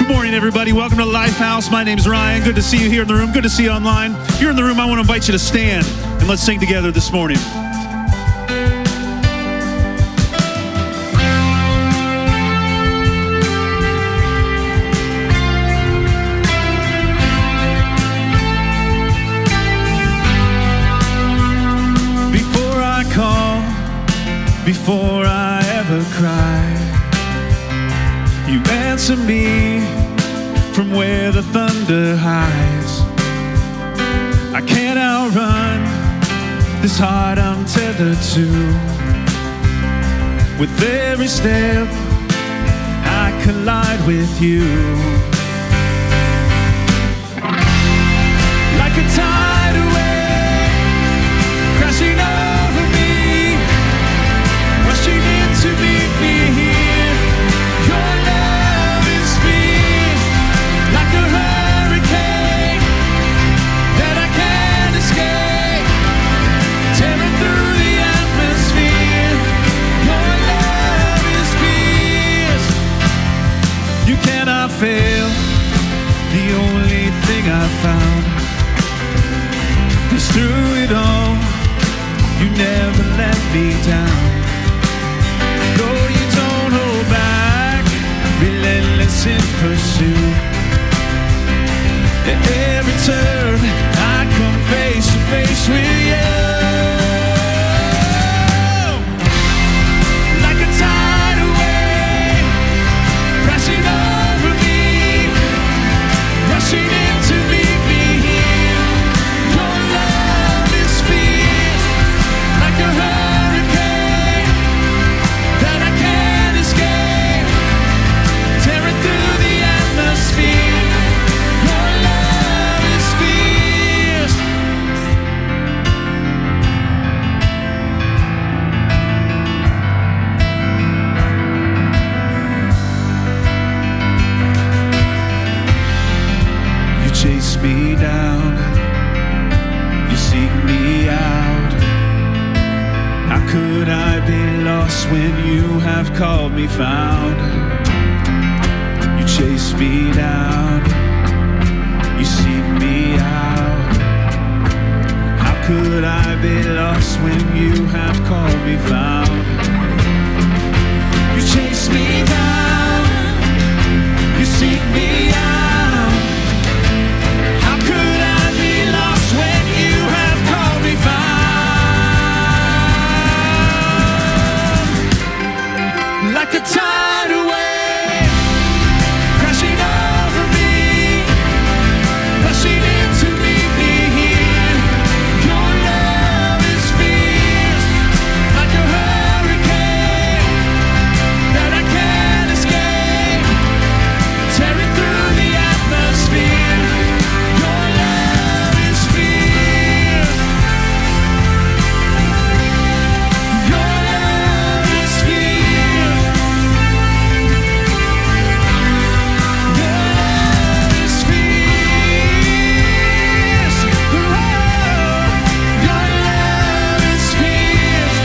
Good morning, everybody. Welcome to Lifehouse. My name's Ryan. Good to see you here in the room. Good to see you online. If you're in the room, I want to invite you to stand and let's sing together this morning. Before I call, before I ever cry, you answer me from where the thunder hides. I can't outrun this heart I'm tethered to. With every step, I collide with you. Like a tidal wave crashing over me, rushing in to meet me here. Your love is fierce, like a hurricane that I can't escape, tearing through the atmosphere. Your love is fierce. You cannot fail, the only thing I found is through it all, you never let me down. Though you don't hold back, relentless in pursuit. At every turn, I come face to face with you. Like a tidal wave crashing over me, rushing in to meet me here. Your love is fierce, like a hurricane that I can't escape, tearing through the atmosphere. Your love is fierce. You chase me down, you seek me out. How could I be lost when you have called me found? You chase me down, you seek me out. How could I be lost when you have called me found? You chase me down, you seek me out. How could I be lost when you have called me found? Like a tidal wave crashing over me, rushing in to meet me here. Your love is fierce, like a hurricane that I can't escape, tearing through the atmosphere. Your love is fierce. Your love is fierce. Your love is fierce. Oh, your love is fierce.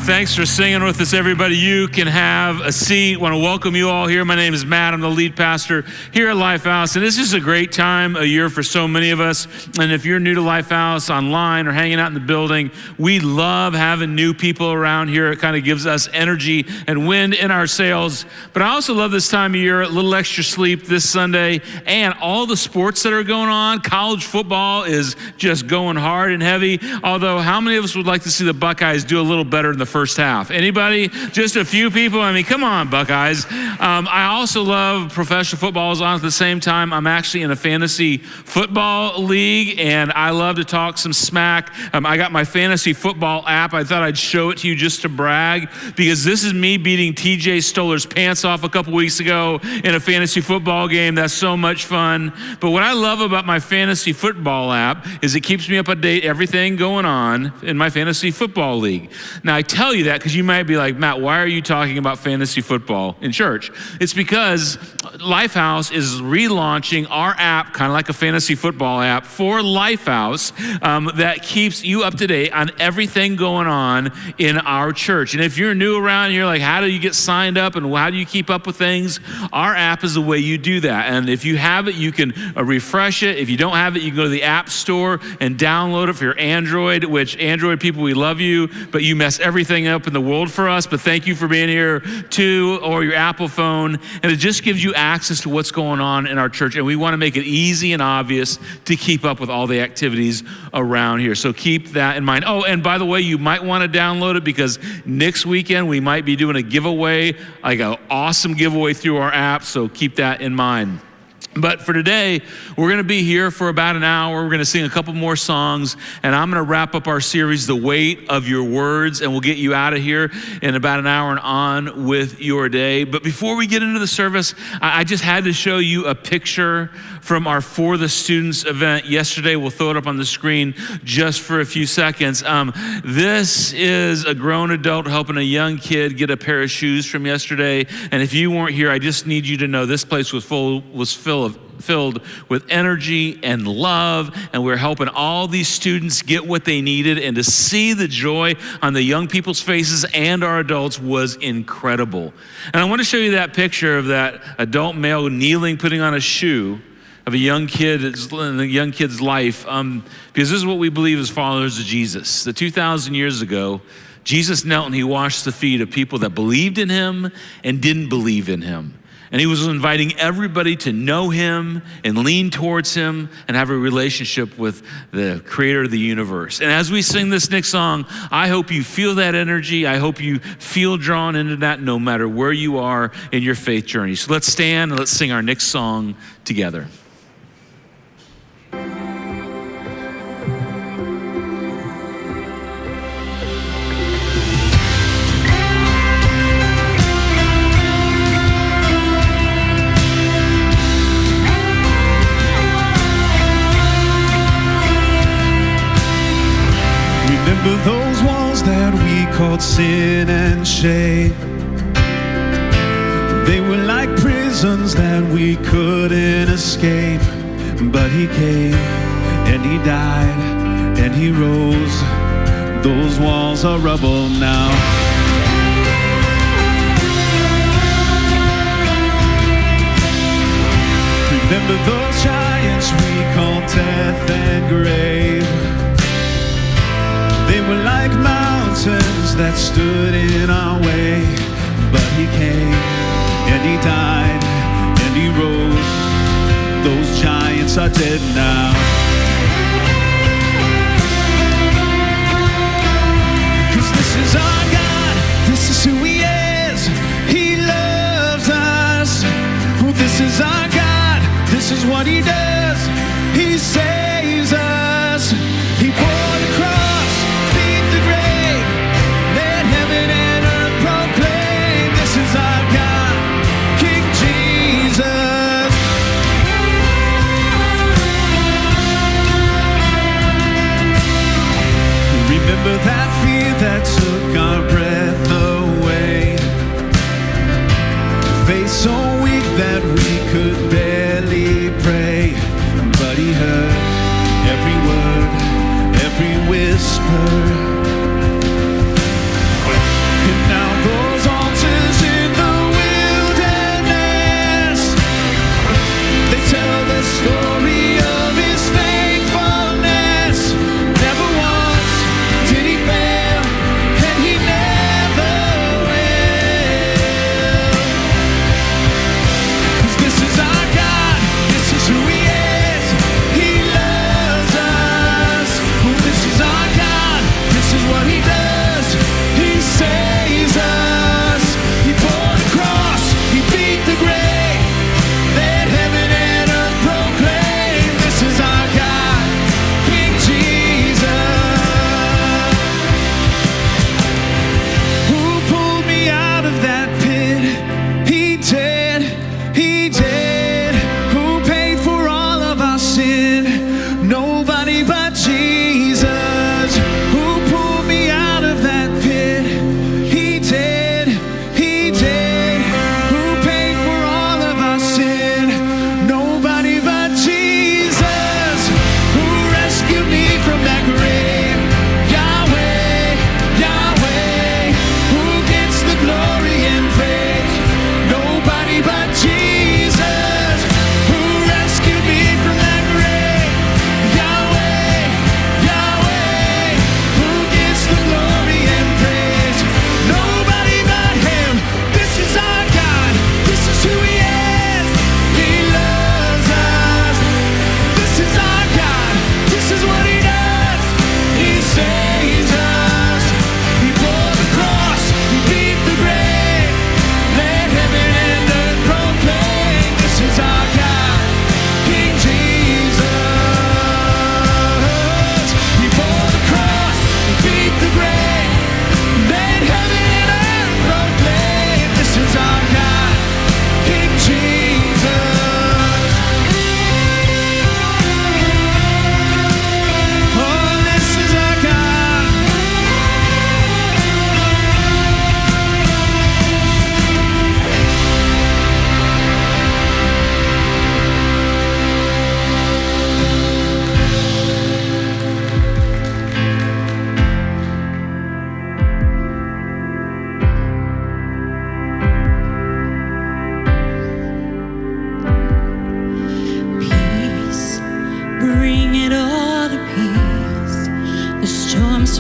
Thanks for singing with us, everybody. You can have a seat. Want to welcome you all here. My name is Matt. I'm the lead pastor here at Lifehouse, and this is a great time of year for so many of us. And if you're new to Lifehouse online or hanging out in the building, we love having new people around here. It kind of gives us energy and wind in our sails. But I also love this time of year, a little extra sleep this Sunday, and all the sports that are going on. College football is just going hard and heavy. Although, how many of us would like to see the Buckeyes do a little better in the first half? Anybody? Just a few people? I mean, come on, Buckeyes. I also love professional football on at the same time. I'm actually in a fantasy football league, and I love to talk some smack. I got my fantasy football app. I thought I'd show it to you just to brag, because this is me beating TJ Stoller's pants off a couple weeks ago in a fantasy football game. That's so much fun. But what I love about my fantasy football app is it keeps me up to date, everything going on in my fantasy football league. Now, I tell you that because you might be like, Matt, why are you talking about fantasy football in church? It's because Lifehouse is relaunching our app, kind of like a fantasy football app for Lifehouse, that keeps you up to date on everything going on in our church. And if you're new around, you're like, how do you get signed up and how do you keep up with things? Our app is the way you do that. And if you have it, you can refresh it. If you don't have it, you can go to the App Store and download it for your Android, which Android people, we love you, but you mess everything up in the world for us. But thank you for being here too, or your Apple phone. And it just gives you access to what's going on in our church. And we want to make it easy and obvious to keep up with all the activities around here. So keep that in mind. Oh, and by the way, you might want to download it because next weekend we might be doing a giveaway, like an awesome giveaway through our app. So keep that in mind. But for today, we're going to be here for about an hour. We're going to sing a couple more songs, and I'm going to wrap up our series, The Weight of Your Words, and we'll get you out of here in about an hour and on with your day. But before we get into the service, I just had to show you a picture from our For the Students event yesterday. We'll throw it up on the screen just for a few seconds. This is a grown adult helping a young kid get a pair of shoes from yesterday. And if you weren't here, I just need you to know this place was filled with energy and love, and we're helping all these students get what they needed, and to see the joy on the young people's faces and our adults was incredible. And I want to show you that picture of that adult male kneeling, putting on a shoe of a young kid in the young kid's life, because this is what we believe as followers of Jesus. That 2,000 years ago, Jesus knelt and he washed the feet of people that believed in him and didn't believe in him. And he was inviting everybody to know him and lean towards him and have a relationship with the creator of the universe. And as we sing this next song, I hope you feel that energy. I hope you feel drawn into that no matter where you are in your faith journey. So let's stand and let's sing our next song together. Remember those walls that we called sin and shame? They were like prisons that we couldn't escape. But he came and he died and he rose. Those walls are rubble now. Remember those giants we called death and grave? They were like mountains that stood in our way. But he came and he died and he rose. Those giants are dead now. 'Cause this is our God, this is who he is. He loves us. Oh, this is our God, this is what he does. He saves us. He bore the cross, beat the grave, let heaven and earth proclaim. This is our God, King Jesus. Remember that fear that took our breath away. Faith so weak that we could barely pray. But he heard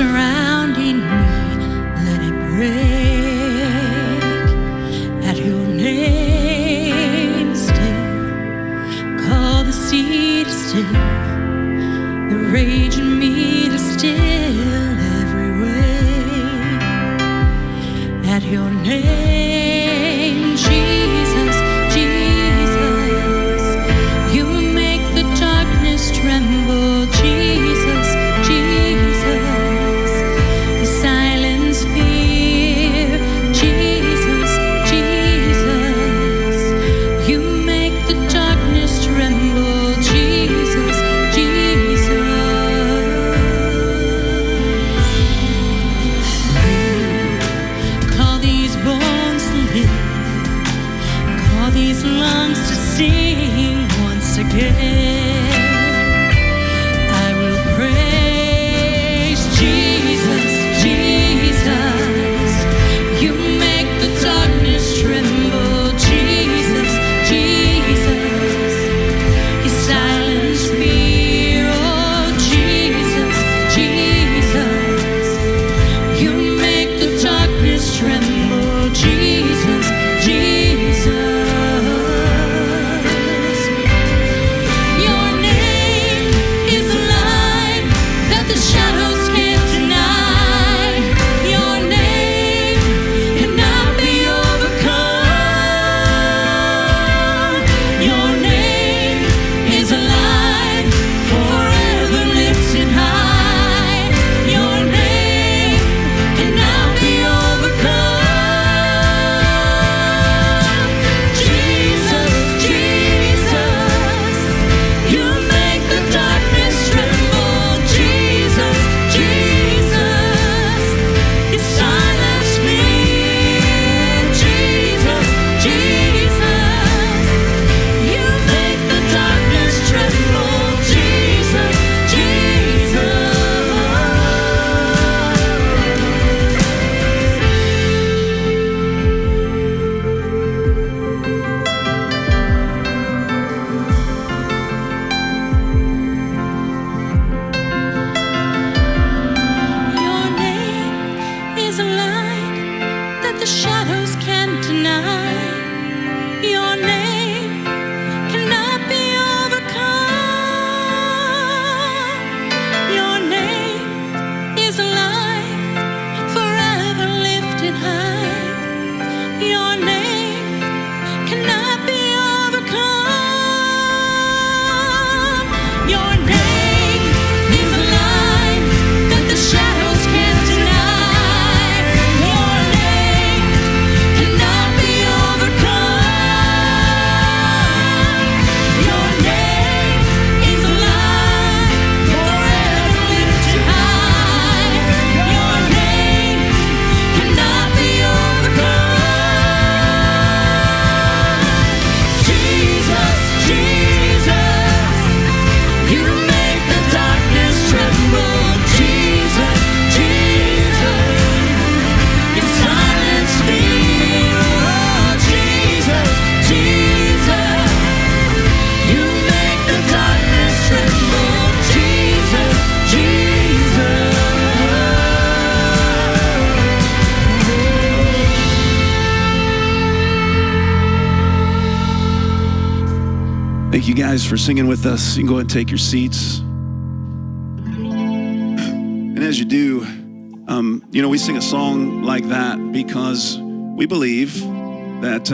surrounding me, let it break at your name still. Call the sea to still, the rage in me to still every wave at your name, Jesus, Jesus. You make the darkness tremble, Jesus, Jesus. You silence fear, Jesus, Jesus. You make the darkness tremble, Jesus, Jesus. Call these bones to live, call these lungs to sing once again. I will praise Jesus, Jesus. You make the darkness tremble, Jesus, Jesus. You silence fear, oh Jesus, Jesus. You make the darkness tremble, Jesus, Jesus. Your name is a light that the shadows can't deny. Your name cannot be overcome. Your name is a light forever lifted high. Your name cannot be overcome. Jesus, Jesus. You make the darkness tremble, Jesus, Jesus. You silence fear, Jesus, Jesus. You make the darkness tremble, Jesus, Jesus. Your name is a light that the shadows can't deny. Your name cannot be overcome. Your name is a light forever lifted high. Your name cannot be overcome. Your name is a light that the shadows can't deny. Your name cannot be overcome. Your name is a light forever lifted high. Your name cannot be overcome. Jesus, Jesus. You make the darkness tremble, Jesus, Jesus. You silence fear, oh Jesus, Jesus. You make the darkness tremble, Jesus, Jesus. Thank you guys for singing with us. You can go ahead and take your seats. And as you do, we sing a song like that because we believe that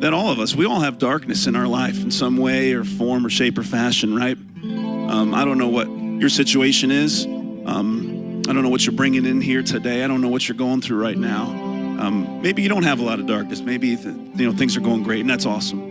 that all of us, we all have darkness in our life in some way or form or shape or fashion, right? I don't know what your situation is. I don't know what you're bringing in here today. I don't know what you're going through right now. Maybe you don't have a lot of darkness. Maybe things are going great, and that's awesome.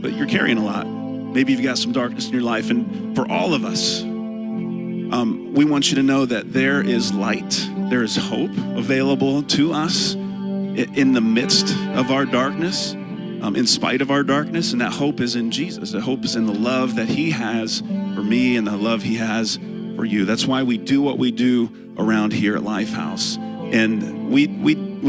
But you're carrying a lot. Maybe you've got some darkness in your life. And for all of us, we want you to know that there is light, there is hope available to us in the midst of our darkness, in spite of our darkness. And that hope is in Jesus. That hope is in the love that he has for me and the love he has for you. That's why we do what we do around here at Lifehouse. And we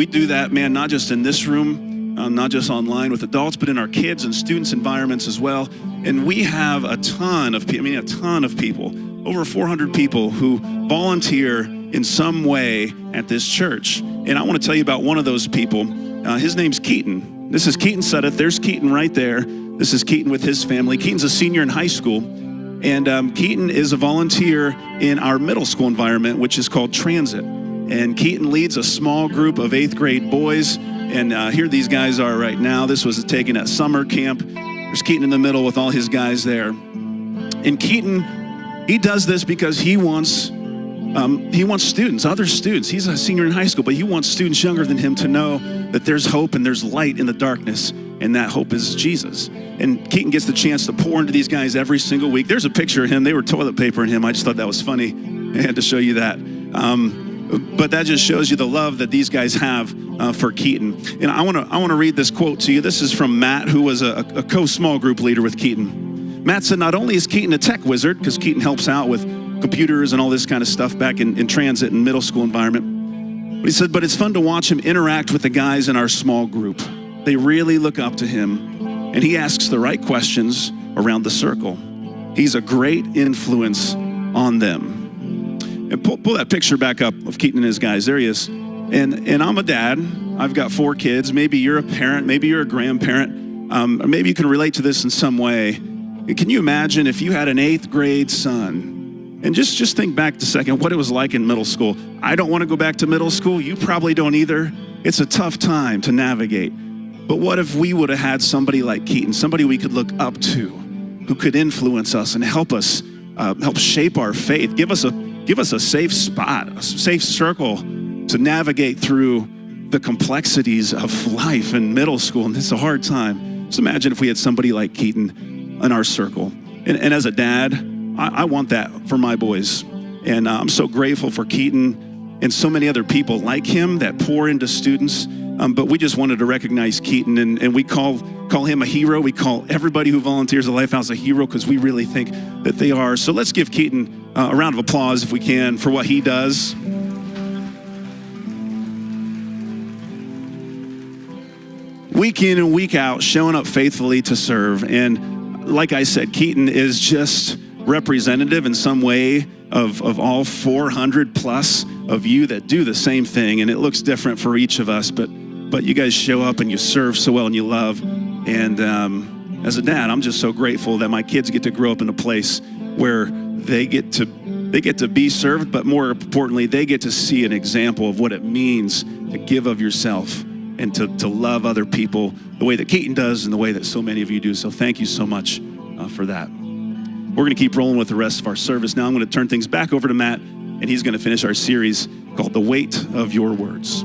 do that, man, not just in this room, not just online with adults, but in our kids and students' environments as well. And we have a ton of people over 400 people who volunteer in some way at this church. And I want to tell you about one of those people. His name's Keaton. This is Keaton Sudduth. There's Keaton right there. This is Keaton with his family. Keaton's a senior in high school. And Keaton is a volunteer in our middle school environment, which is called Transit. And Keaton leads a small group of 8th grade boys. And here these guys are right now. This was taken at summer camp. There's Keaton in the middle with all his guys there. And Keaton, he does this because he wants students, other students. He's a senior in high school, but he wants students younger than him to know that there's hope and there's light in the darkness, and that hope is Jesus. And Keaton gets the chance to pour into these guys every single week. There's a picture of him. They were toilet papering him. I just thought that was funny. I had to show you that. But that just shows you the love that these guys have for Keaton. And I want to read this quote to you. This is from Matt, who was a co-small group leader with Keaton. Matt said, not only is Keaton a tech wizard, because Keaton helps out with computers and all this kind of stuff back in transit and middle school environment. But he said, but it's fun to watch him interact with the guys in our small group. They really look up to him, and he asks the right questions around the circle. He's a great influence on them. And pull that picture back up of Keaton and his guys. There he is. And I'm a dad. I've got 4 kids. Maybe you're a parent. Maybe you're a grandparent. Or maybe you can relate to this in some way. Can you imagine if you had an 8th grade son? And just think back a second what it was like in middle school. I don't want to go back to middle school. You probably don't either. It's a tough time to navigate. But what if we would have had somebody like Keaton, somebody we could look up to, who could influence us and help us, help shape our faith, give us a safe spot, a safe circle to navigate through the complexities of life in middle school. And it's a hard time. Just imagine if we had somebody like Keaton in our circle. And as a dad, I want that for my boys. And I'm so grateful for Keaton and so many other people like him that pour into students. But we just wanted to recognize Keaton, and we call him a hero. We call everybody who volunteers at Lifehouse a hero because we really think that they are. So let's give Keaton a round of applause if we can for what he does. Week in and week out, showing up faithfully to serve. And like I said, Keaton is just representative in some way of all 400 plus of you that do the same thing. And it looks different for each of us, but you guys show up and you serve so well and you love. And as a dad, I'm just so grateful that my kids get to grow up in a place where they get to be served, but more importantly, they get to see an example of what it means to give of yourself and to love other people the way that Keaton does and the way that so many of you do. So thank you so much for that. We're going to keep rolling with the rest of our service. Now I'm going to turn things back over to Matt, and he's going to finish our series called The Weight of Your Words.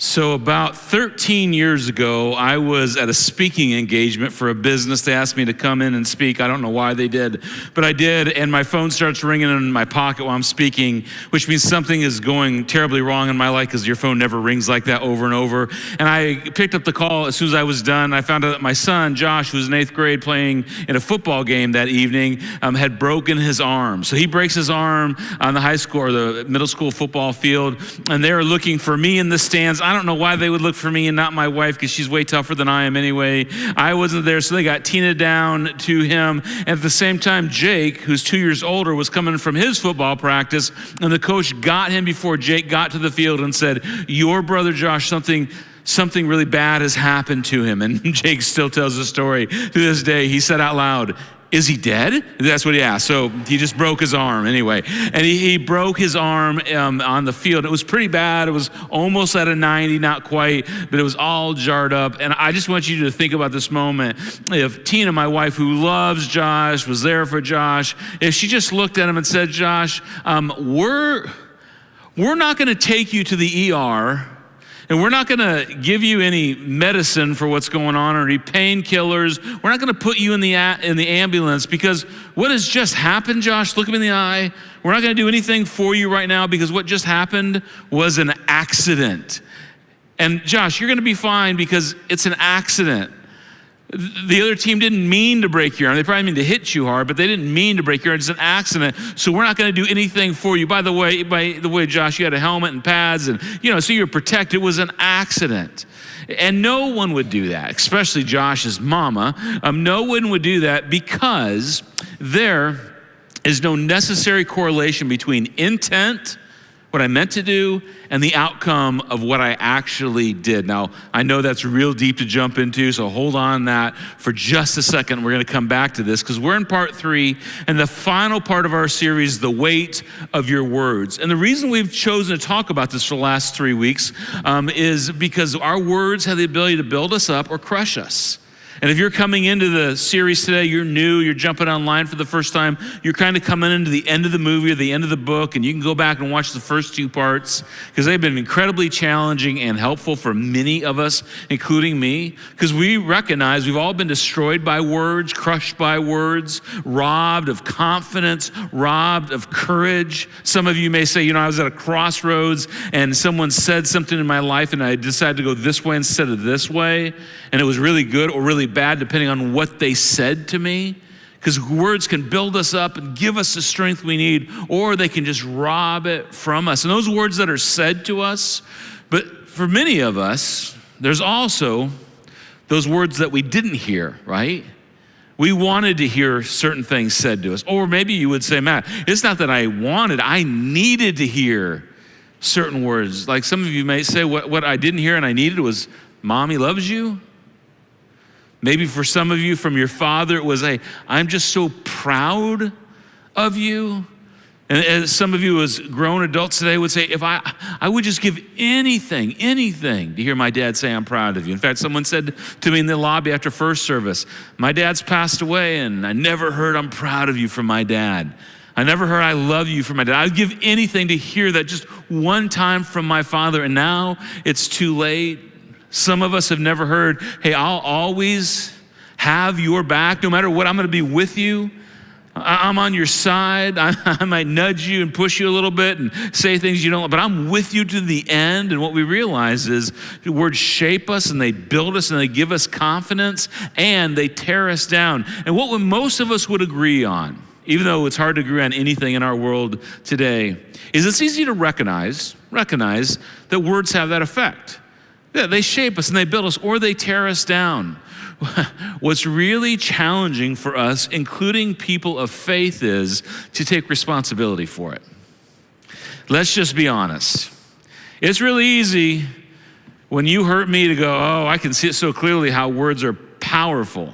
So about 13 years ago, I was at a speaking engagement for a business. They asked me to come in and speak. I don't know why they did, but I did. And my phone starts ringing in my pocket while I'm speaking, which means something is going terribly wrong in my life because your phone never rings like that over and over. And I picked up the call as soon as I was done. I found out that my son, Josh, who was in 8th grade playing in a football game that evening, had broken his arm. So he breaks his arm on the high school or the middle school football field, and they're looking for me in the stands. I don't know why they would look for me and not my wife because she's way tougher than I am anyway. I wasn't there, so they got Tina down to him. And at the same time, Jake, who's 2 years older, was coming from his football practice, and the coach got him before Jake got to the field and said, "Your brother Josh, something really bad has happened to him." And Jake still tells the story to this day. He said out loud, is he dead? That's what he asked. So he just broke his arm anyway. And he broke his arm on the field. It was pretty bad. It was almost at a 90, not quite, but it was all jarred up. And I just want you to think about this moment. If Tina, my wife, who loves Josh, was there for Josh, if she just looked at him and said, Josh, we're not going to take you to the ER, and we're not going to give you any medicine for what's going on or any painkillers. We're not going to put you in the ambulance because what has just happened, Josh? Look me in the eye. We're not going to do anything for you right now because what just happened was an accident. And Josh, you're going to be fine because it's an accident. The other team didn't mean to break your arm. They probably mean to hit you hard, but they didn't mean to break your arm. It's an accident, so we're not going to do anything for you. By the way, Josh, you had a helmet and pads, and so you're protected. It was an accident, and no one would do that, especially Josh's mama. No one would do that because there is no necessary correlation between intent, what I meant to do, and the outcome of what I actually did. Now, I know that's real deep to jump into, so hold on that for just a second. We're going to come back to this because we're in part 3 and the final part of our series, The Weight of Your Words. And the reason we've chosen to talk about this for the last 3 weeks is because our words have the ability to build us up or crush us. And if you're coming into the series today, you're new, you're jumping online for the first time, you're kind of coming into the end of the movie or the end of the book, and you can go back and watch the first 2 parts because they've been incredibly challenging and helpful for many of us, including me, because we recognize we've all been destroyed by words, crushed by words, robbed of confidence, robbed of courage. Some of you may say, I was at a crossroads and someone said something in my life and I decided to go this way instead of this way, and it was really good or really bad depending on what they said to me, because words can build us up and give us the strength we need, or they can just rob it from us. And those words that are said to us, but for many of us, there's also those words that we didn't hear, right? We wanted to hear certain things said to us. Or maybe you would say, Matt, it's not that I wanted, I needed to hear certain words. Like some of you may say, what I didn't hear and I needed was, Mommy loves you. Maybe for some of you from your father, it was I'm just so proud of you. And as some of you as grown adults today would say, if I would just give anything to hear my dad say I'm proud of you. In fact, someone said to me in the lobby after first service, my dad's passed away and I never heard I'm proud of you from my dad. I never heard I love you from my dad. I'd give anything to hear that just one time from my father, and now it's too late. Some of us have never heard, hey, I'll always have your back. No matter what, I'm going to be with you. I'm on your side. I might nudge you and push you a little bit and say things you don't like, but I'm with you to the end. And what we realize is the words shape us and they build us and they give us confidence and they tear us down. And what most of us would agree on, even though it's hard to agree on anything in our world today, is it's easy to recognize that words have that effect. Yeah, they shape us and they build us, or they tear us down. What's really challenging for us, including people of faith, is to take responsibility for it. Let's just be honest. It's really easy when you hurt me to go, oh, I can see it so clearly how words are powerful.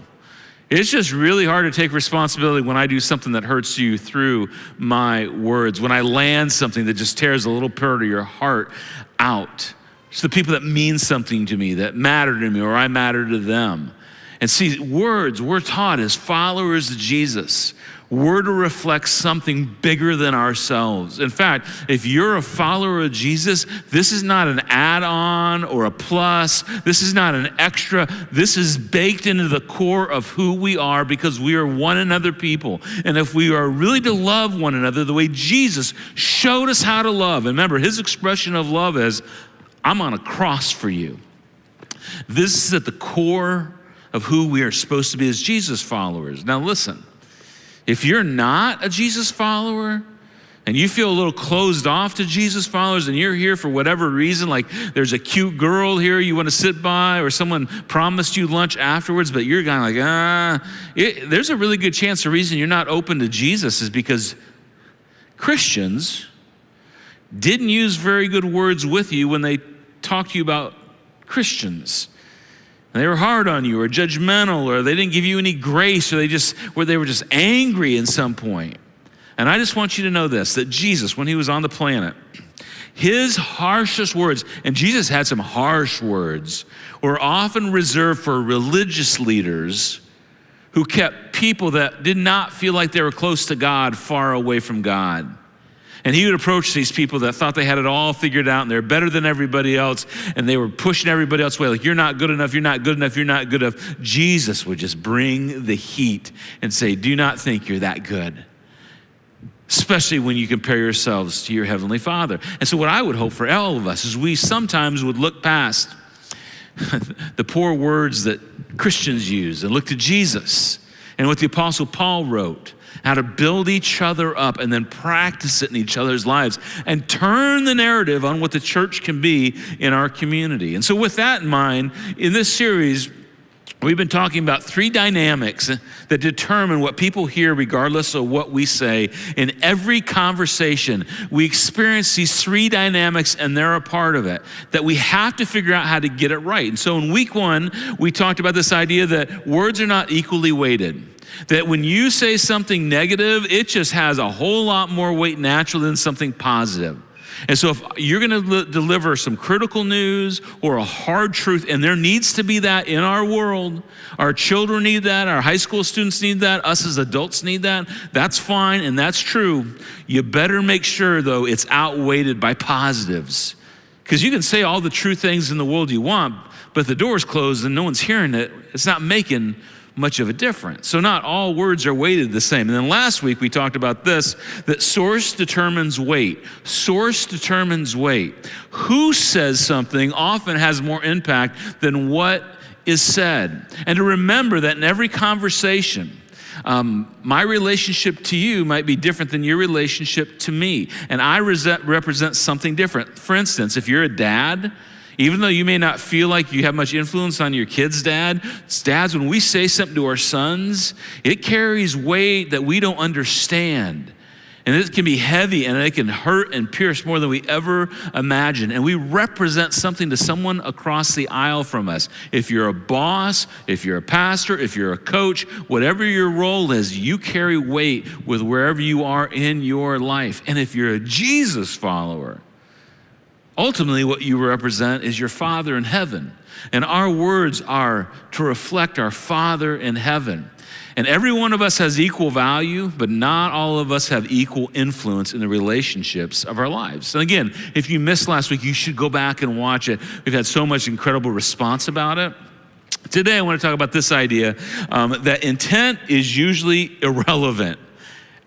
It's just really hard to take responsibility when I do something that hurts you through my words, when I land something that just tears a little part of your heart out. It's the people that mean something to me, that matter to me, or I matter to them. And see, words, we're taught as followers of Jesus, we're to reflect something bigger than ourselves. In fact, if you're a follower of Jesus, this is not an add-on or a plus. This is not an extra. This is baked into the core of who we are because we are one another people. And if we are really to love one another the way Jesus showed us how to love, and remember, his expression of love is, I'm on a cross for you. This is at the core of who we are supposed to be as Jesus followers. Now listen, if you're not a Jesus follower and you feel a little closed off to Jesus followers and you're here for whatever reason, like there's a cute girl here you want to sit by, or someone promised you lunch afterwards, but you're kind of like, there's a really good chance the reason you're not open to Jesus is because Christians didn't use very good words with you when they talk to you about Christians. and they were hard on you or judgmental, or they didn't give you any grace, or they were just angry at some point. And I just want you to know this, that Jesus, when he was on the planet, his harshest words, and Jesus had some harsh words, were often reserved for religious leaders who kept people that did not feel like they were close to God far away from God. And he would approach these people that thought they had it all figured out and they're better than everybody else, and they were pushing everybody else away, like, you're not good enough, you're not good enough, you're not good enough. Jesus would just bring the heat and say, do not think you're that good, especially when you compare yourselves to your Heavenly Father. And so what I would hope for all of us is we sometimes would look past the poor words that Christians use and look to Jesus and what the Apostle Paul wrote, how to build each other up and then practice it in each other's lives and turn the narrative on what the church can be in our community. And so with that in mind, in this series, we've been talking about 3 dynamics that determine what people hear regardless of what we say. In every conversation, we experience these 3 dynamics, and they're a part of it, that we have to figure out how to get it right. And so in week 1, we talked about this idea that words are not equally weighted. That when you say something negative, it just has a whole lot more weight naturally than something positive. And so if you're going to deliver some critical news or a hard truth, and there needs to be that in our world, our children need that, our high school students need that, us as adults need that, that's fine and that's true. You better make sure, though, it's outweighed by positives. Because you can say all the true things in the world you want, but if the door's closed and no one's hearing it, it's not making much of a difference. So not all words are weighted the same. And then last week we talked about this, that source determines weight. Source determines weight. Who says something often has more impact than what is said. And to remember that in every conversation, my relationship to you might be different than your relationship to me. And I represent something different. For instance, if you're a dad, even though you may not feel like you have much influence on your kids' dads, when we say something to our sons, it carries weight that we don't understand. And it can be heavy, and it can hurt and pierce more than we ever imagined. And we represent something to someone across the aisle from us. If you're a boss, if you're a pastor, if you're a coach, whatever your role is, you carry weight with wherever you are in your life. And if you're a Jesus follower, ultimately, what you represent is your Father in heaven. And our words are to reflect our Father in heaven. And every one of us has equal value, but not all of us have equal influence in the relationships of our lives. And again, if you missed last week, you should go back and watch it. We've had so much incredible response about it. Today, I want to talk about this idea that intent is usually irrelevant.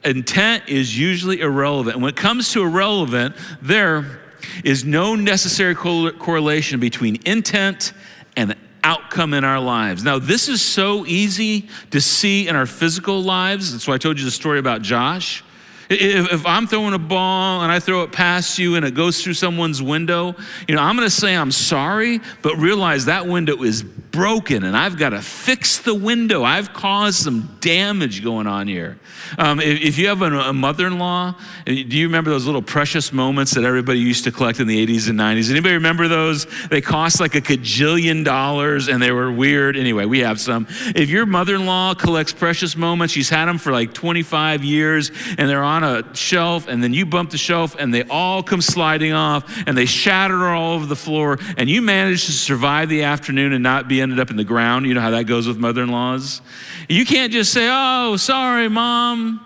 Intent is usually irrelevant. And when it comes to irrelevant, there is no necessary correlation between intent and outcome in our lives. Now, this is so easy to see in our physical lives. That's why I told you the story about Josh. If I'm throwing a ball and I throw it past you and it goes through someone's window, I'm going to say I'm sorry, but realize that window is broken and I've got to fix the window. I've caused some damage going on here. If you have a mother-in-law, do you remember those little precious moments that everybody used to collect in the 80s and 90s? Anybody remember those? They cost like $1 gajillion and they were weird. Anyway, we have some. If your mother-in-law collects precious moments, she's had them for like 25 years and they're on a shelf, and then you bump the shelf and they all come sliding off and they shatter all over the floor, and you manage to survive the afternoon and not be ended up in the ground. You know how that goes with mother-in-laws. You can't just say, oh, sorry, Mom.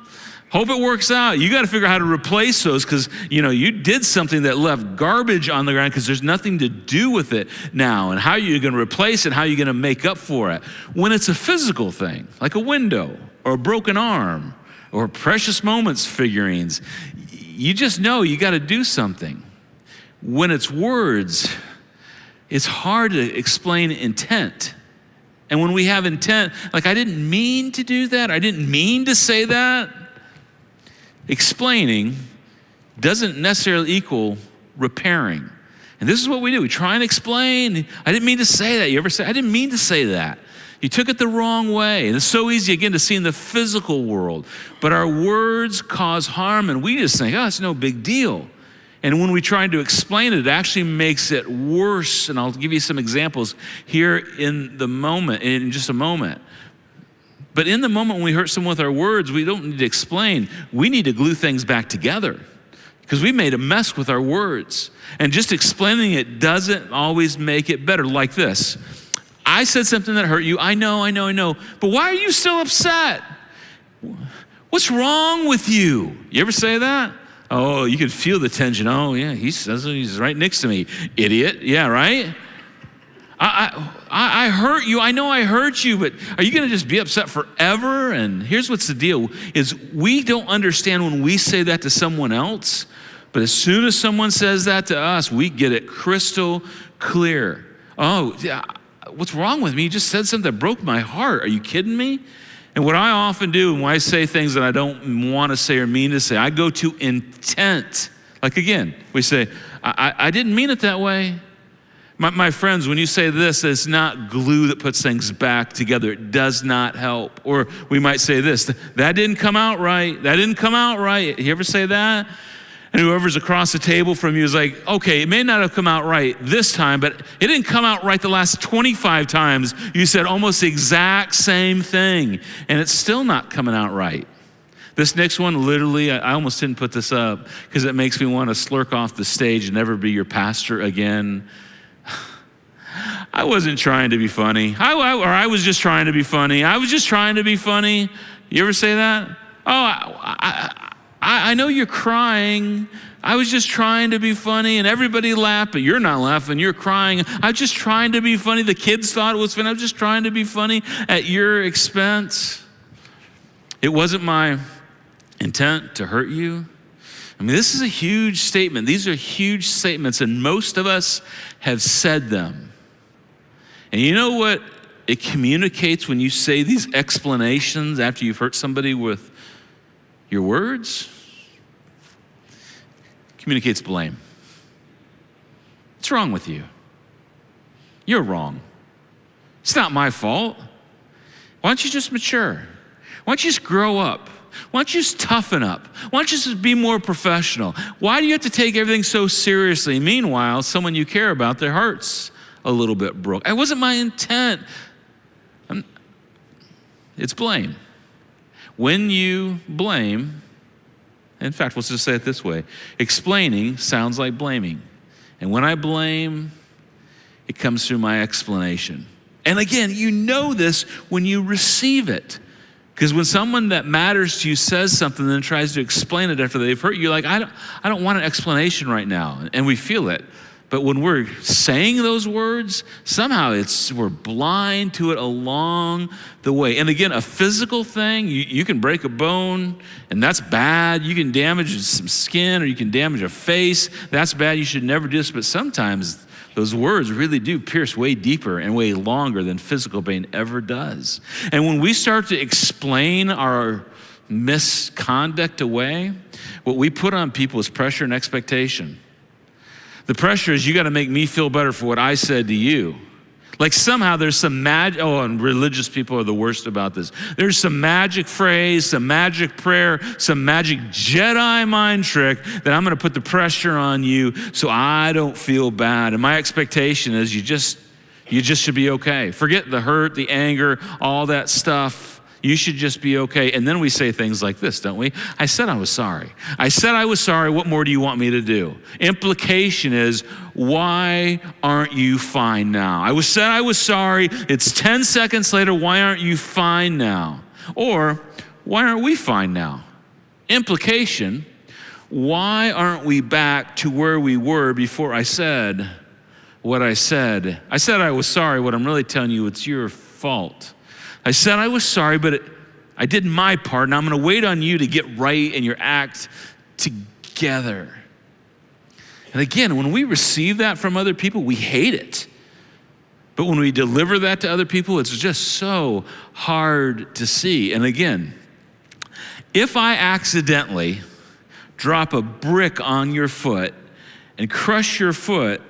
Hope it works out. You got to figure out how to replace those because, you did something that left garbage on the ground because there's nothing to do with it now. And how are you going to replace it? How are you going to make up for it? When it's a physical thing, like a window or a broken arm or precious moments figurines, you just know you got to do something. When it's words, it's hard to explain intent. And when we have intent, like I didn't mean to do that, I didn't mean to say that, explaining doesn't necessarily equal repairing. And this is what we do. We try and explain. I didn't mean to say that. You ever say, I didn't mean to say that. You took it the wrong way. And it's so easy, again, to see in the physical world. But our words cause harm, and we just think, oh, it's no big deal. And when we try to explain it, it actually makes it worse. And I'll give you some examples here in just a moment. But in the moment when we hurt someone with our words, we don't need to explain. We need to glue things back together because we made a mess with our words. And just explaining it doesn't always make it better. Like this: I said something that hurt you. I know. But why are you still upset? What's wrong with you? You ever say that? Oh, you can feel the tension. Oh, yeah, he says it. He's right next to me. Idiot. Yeah, right? I hurt you. I know I hurt you, but are you going to just be upset forever? And here's what's the deal, is we don't understand when we say that to someone else, but as soon as someone says that to us, we get it crystal clear. Oh, yeah, what's wrong with me? You just said something that broke my heart. Are you kidding me? And what I often do when I say things that I don't want to say or mean to say, I go to intent. Like again, we say, I didn't mean it that way. My friends, when you say this, it's not glue that puts things back together. It does not help. Or we might say this: that didn't come out right. That didn't come out right. You ever say that? And whoever's across the table from you is like, okay, it may not have come out right this time, but it didn't come out right the last 25 times. You said almost the exact same thing, and it's still not coming out right. This next one, literally, I almost didn't put this up because it makes me want to slurk off the stage and never be your pastor again. I wasn't trying to be funny. I was just trying to be funny. I was just trying to be funny. You ever say that? Oh, I know you're crying. I was just trying to be funny, and everybody laughed, but you're not laughing, you're crying. I was just trying to be funny. The kids thought it was funny. I was just trying to be funny at your expense. It wasn't my intent to hurt you. I mean, this is a huge statement. These are huge statements, and most of us have said them. And you know what it communicates when you say these explanations after you've hurt somebody with your words? Communicates blame. What's wrong with you? You're wrong. It's not my fault. Why don't you just mature? Why don't you just grow up? Why don't you just toughen up? Why don't you just be more professional? Why do you have to take everything so seriously? Meanwhile, someone you care about, their heart's a little bit broke. It wasn't my intent. It's blame. When you blame, in fact, let's just say it this way: explaining sounds like blaming. And when I blame, it comes through my explanation. And again, you know this when you receive it. Because when someone that matters to you says something and then tries to explain it after they've hurt you, you're like, I don't want an explanation right now. And we feel it. But when we're saying those words, somehow we're blind to it along the way. And again, a physical thing, you can break a bone, and that's bad. You can damage some skin, or you can damage a face. That's bad. You should never do this. But sometimes those words really do pierce way deeper and way longer than physical pain ever does. And when we start to explain our misconduct away, what we put on people is pressure and expectation. The pressure is, you got to make me feel better for what I said to you. Like somehow there's some magic, and religious people are the worst about this. There's some magic phrase, some magic prayer, some magic Jedi mind trick that I'm going to put the pressure on you so I don't feel bad. And my expectation is you just should be okay. Forget the hurt, the anger, all that stuff. You should just be okay. And then we say things like this, don't we? I said I was sorry. I said I was sorry. What more do you want me to do? Implication is, why aren't you fine now? I said I was sorry. It's 10 seconds later. Why aren't you fine now? Or why aren't we fine now? Implication, why aren't we back to where we were before I said what I said? I said I was sorry. What I'm really telling you, it's your fault. I said I was sorry, but I did my part, and I'm going to wait on you to get right in your act together. And again, when we receive that from other people, we hate it. But when we deliver that to other people, it's just so hard to see. And again, if I accidentally drop a brick on your foot and crush your foot,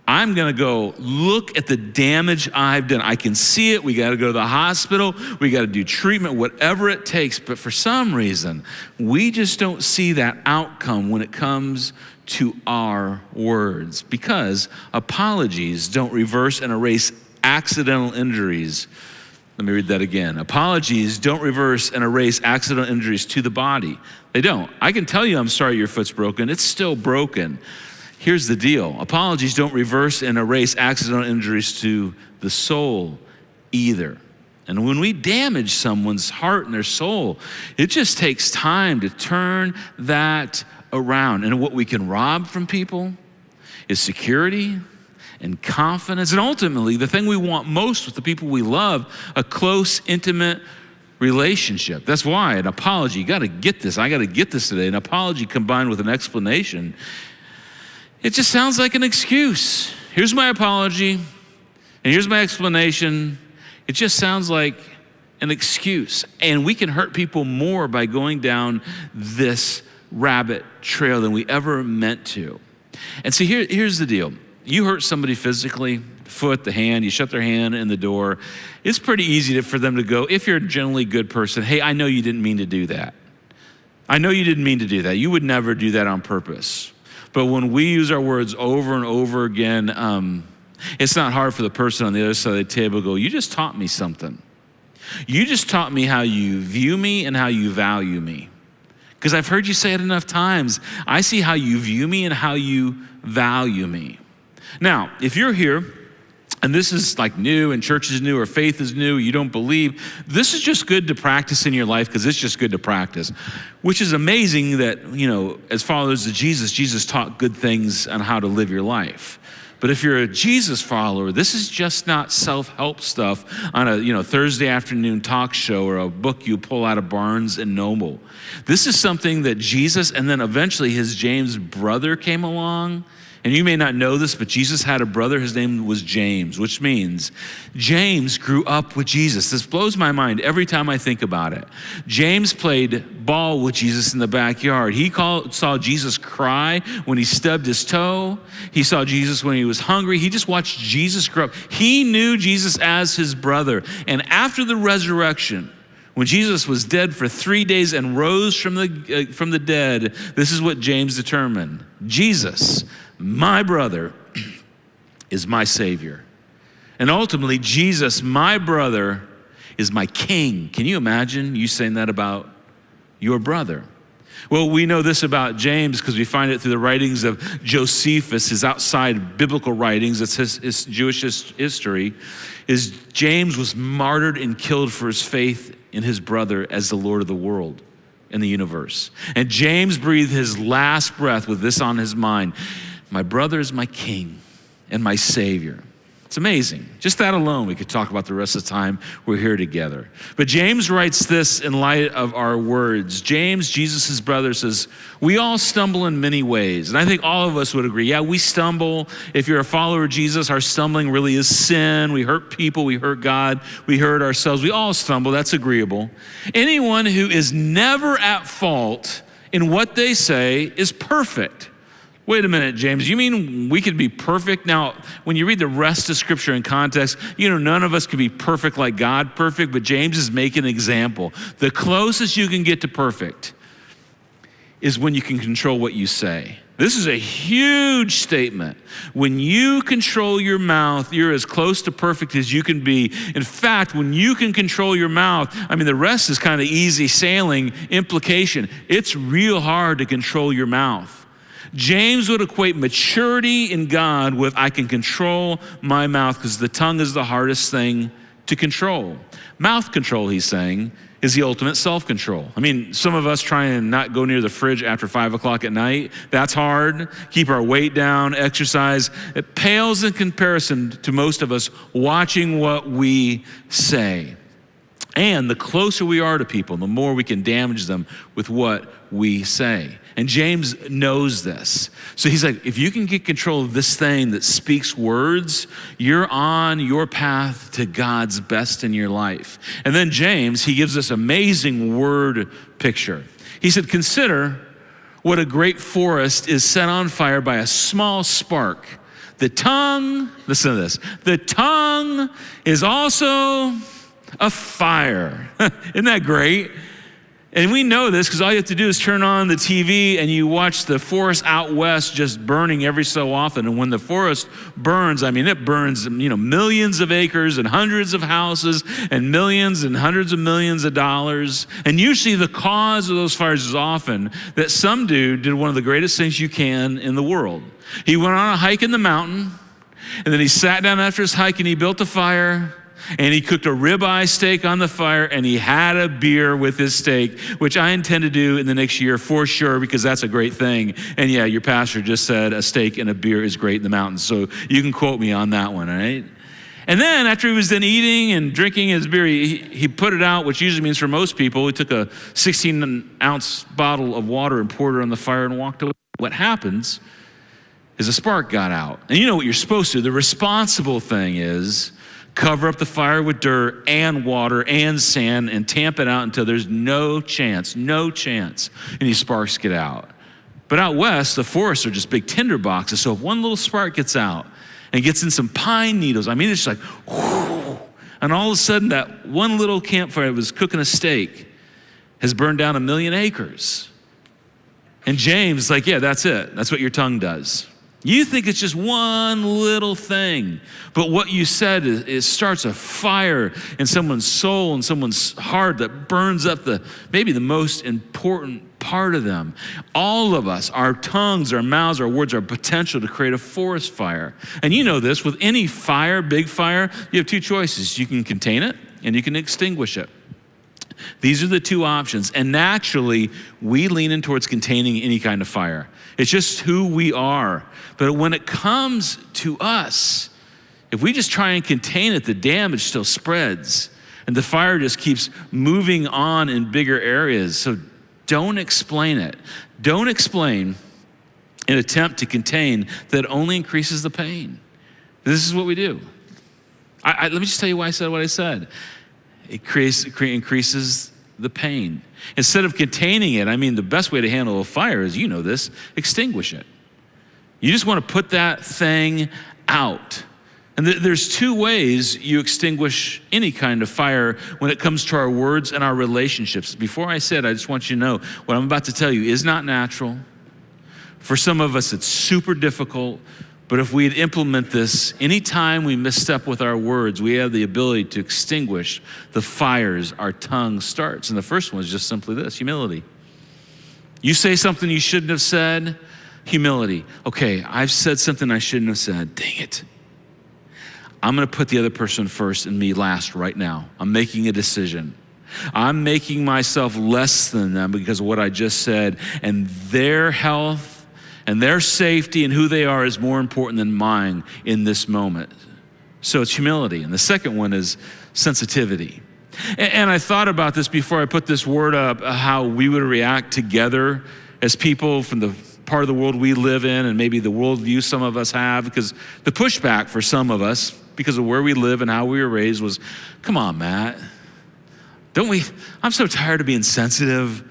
I'm gonna go look at the damage I've done. I can see it. We gotta go to the hospital. We gotta do treatment, whatever it takes. But for some reason, we just don't see that outcome when it comes to our words, because apologies don't reverse and erase accidental injuries. Let me read that again. Apologies don't reverse and erase accidental injuries to the body. They don't. I can tell you I'm sorry your foot's broken. It's still broken. Here's the deal. Apologies don't reverse and erase accidental injuries to the soul either. And when we damage someone's heart and their soul, it just takes time to turn that around. And what we can rob from people is security and confidence. And ultimately, the thing we want most with the people we love, a close, intimate relationship. That's why an apology, you gotta get this. I gotta get this today. An apology combined with an explanation, it just sounds like an excuse. Here's my apology, and here's my explanation. It just sounds like an excuse. And we can hurt people more by going down this rabbit trail than we ever meant to. And see, here's the deal. You hurt somebody physically, foot, the hand, you shut their hand in the door. It's pretty easy for them to go, if you're a generally good person, hey, I know you didn't mean to do that. I know you didn't mean to do that. You would never do that on purpose. But when we use our words over and over again, it's not hard for the person on the other side of the table to go, you just taught me something. You just taught me how you view me and how you value me. Because I've heard you say it enough times. I see how you view me and how you value me. Now, if you're here and this is like new and church is new or faith is new, you don't believe, this is just good to practice in your life because it's just good to practice, which is amazing that, as followers of Jesus, Jesus taught good things on how to live your life. But if you're a Jesus follower, this is just not self-help stuff on a Thursday afternoon talk show or a book you pull out of Barnes and Noble. This is something that Jesus and then eventually his James brother came along. And you may not know this, but Jesus had a brother. His name was James, which means James grew up with Jesus. This blows my mind every time I think about it. James played ball with Jesus in the backyard. He saw Jesus cry when he stubbed his toe. He saw Jesus when he was hungry. He just watched Jesus grow up. He knew Jesus as his brother. And after the resurrection, when Jesus was dead for 3 days and rose from the dead, this is what James determined. Jesus, my brother, is my Savior. And ultimately, Jesus, my brother, is my King. Can you imagine you saying that about your brother? Well, we know this about James because we find it through the writings of Josephus, his outside biblical writings. It's his Jewish history. James was martyred and killed for his faith in his brother as the Lord of the world and the universe. And James breathed his last breath with this on his mind. My brother is my King and my Savior. It's amazing. Just that alone, we could talk about the rest of the time we're here together. But James writes this in light of our words. James, Jesus' brother, says, we all stumble in many ways. And I think all of us would agree. Yeah, we stumble. If you're a follower of Jesus, our stumbling really is sin. We hurt people. We hurt God. We hurt ourselves. We all stumble. That's agreeable. Anyone who is never at fault in what they say is perfect. Wait a minute, James, you mean we could be perfect? Now, when you read the rest of Scripture in context, none of us could be perfect like God perfect, but James is making an example. The closest you can get to perfect is when you can control what you say. This is a huge statement. When you control your mouth, you're as close to perfect as you can be. In fact, when you can control your mouth, the rest is kind of easy sailing implication. It's real hard to control your mouth. James would equate maturity in God with I can control my mouth because the tongue is the hardest thing to control. Mouth control, he's saying, is the ultimate self-control. Some of us try and not go near the fridge after 5 o'clock at night. That's hard. Keep our weight down, exercise. It pales in comparison to most of us watching what we say. And the closer we are to people, the more we can damage them with what we say. And James knows this. So he's like, if you can get control of this thing that speaks words, you're on your path to God's best in your life. And then James, he gives this amazing word picture. He said, consider what a great forest is set on fire by a small spark The tongue, listen to this, the tongue is also a fire. Isn't that great? And we know this because all you have to do is turn on the TV and you watch the forest out west just burning every so often. And when the forest burns, I mean, it burns, millions of acres and hundreds of houses and millions and hundreds of millions of dollars. And usually the cause of those fires is often that some dude did one of the greatest things you can in the world. He went on a hike in the mountain, and then he sat down after his hike and he built a fire. And he cooked a ribeye steak on the fire, and he had a beer with his steak, which I intend to do in the next year for sure, because that's a great thing. And yeah, your pastor just said a steak and a beer is great in the mountains, so you can quote me on that one, all right? And then after he was done eating and drinking his beer, he put it out, which usually means for most people, he took a 16-ounce bottle of water and poured it on the fire and walked away. What happens is a spark got out. And you know what you're supposed to do. The responsible thing is cover up the fire with dirt and water and sand and tamp it out until there's no chance any sparks get out. But out west, the forests are just big tinder boxes. So if one little spark gets out and gets in some pine needles, I mean, it's just like, whoo, and all of a sudden that one little campfire that was cooking a steak has burned down 1 million acres. And James is like, yeah, that's it. That's what your tongue does. You think it's just one little thing, but what you said is starts a fire in someone's soul and someone's heart that burns up maybe the most important part of them. All of us, our tongues, our mouths, our words, our potential to create a forest fire. And you know this, with any fire, big fire, you have two choices. You can contain it and you can extinguish it. These are the two options. And naturally, we lean in towards containing any kind of fire. It's just who we are. But when it comes to us, if we just try and contain it, the damage still spreads. And the fire just keeps moving on in bigger areas. So don't explain it. Don't explain an attempt to contain that only increases the pain. This is what we do. Let me just tell you why I said what I said. It increases the pain. Instead of containing it, I mean, the best way to handle a fire is, you know this, extinguish it. You just want to put that thing out. And there's two ways you extinguish any kind of fire when it comes to our words and our relationships. Before I said, I just want you to know what I'm about to tell you is not natural. For some of us, it's super difficult. But if we'd implement this, anytime we misstep with our words, we have the ability to extinguish the fires our tongue starts. And the first one is just simply this: humility. You say something you shouldn't have said, humility. Okay, I've said something I shouldn't have said. Dang it. I'm going to put the other person first and me last right now. I'm making a decision. I'm making myself less than them because of what I just said, and their health and their safety and who they are is more important than mine in this moment. So it's humility. And the second one is sensitivity. And I thought about this before I put this word up, how we would react together as people from the part of the world we live in and maybe the worldview some of us have, because the pushback for some of us, because of where we live and how we were raised, was, come on, Matt. I'm so tired of being sensitive.